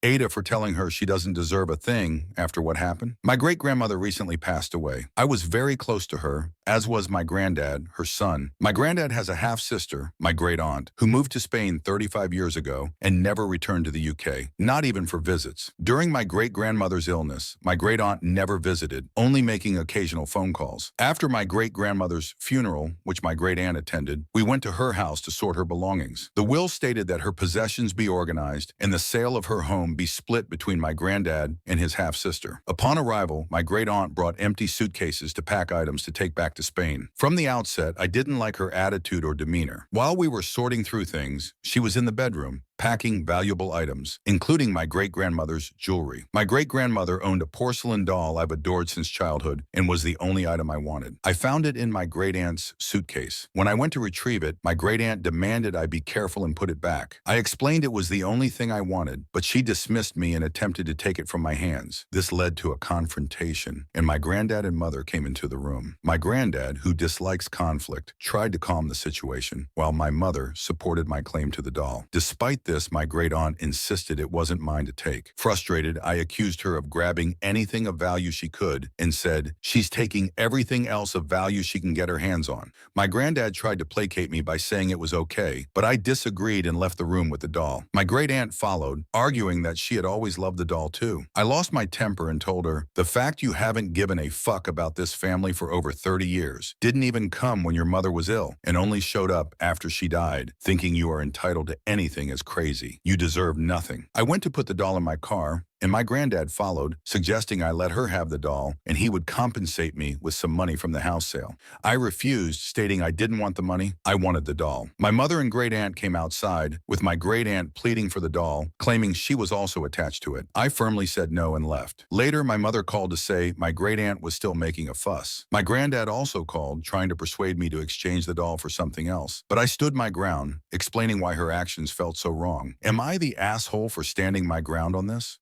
AITA for telling her she doesn't deserve a thing after what happened. My great-grandmother recently passed away. I was very close to her, as was my granddad, her son. My granddad has a half-sister, my great-aunt, who moved to Spain 35 years ago and never returned to the UK, not even for visits. During my great-grandmother's illness, my great-aunt never visited, only making occasional phone calls. After my great-grandmother's funeral, which my great-aunt attended, we went to her house to sort her belongings. The will stated that her possessions be organized and the sale of her home be split between my granddad and his half-sister. Upon arrival, my great-aunt brought empty suitcases to pack items to take back to Spain. From the outset, I didn't like her attitude or demeanor. While we were sorting through things, she was in the bedroom, packing valuable items, including my great-grandmother's jewelry. My great-grandmother owned a porcelain doll I've adored since childhood and was the only item I wanted. I found it in my great-aunt's suitcase. When I went to retrieve it, my great-aunt demanded I be careful and put it back. I explained it was the only thing I wanted, but she dismissed me and attempted to take it from my hands. This led to a confrontation, and my granddad and mother came into the room. My granddad, who dislikes conflict, tried to calm the situation, while my mother supported my claim to the doll. Despite this, my great-aunt insisted it wasn't mine to take. Frustrated, I accused her of grabbing anything of value she could and said, "She's taking everything else of value she can get her hands on." My granddad tried to placate me by saying it was okay, but I disagreed and left the room with the doll. My great-aunt followed, arguing that she had always loved the doll too. I lost my temper and told her, "The fact you haven't given a fuck about this family for over 30 years, didn't even come when your mother was ill, and only showed up after she died, thinking you are entitled to anything is crazy. You deserve nothing." I went to put the doll in my car, and my granddad followed, suggesting I let her have the doll and he would compensate me with some money from the house sale. I refused, stating I didn't want the money, I wanted the doll. My mother and great-aunt came outside, with my great-aunt pleading for the doll, claiming she was also attached to it. I firmly said no and left. Later, my mother called to say my great-aunt was still making a fuss. My granddad also called, trying to persuade me to exchange the doll for something else. But I stood my ground, explaining why her actions felt so wrong. Am I the asshole for standing my ground on this?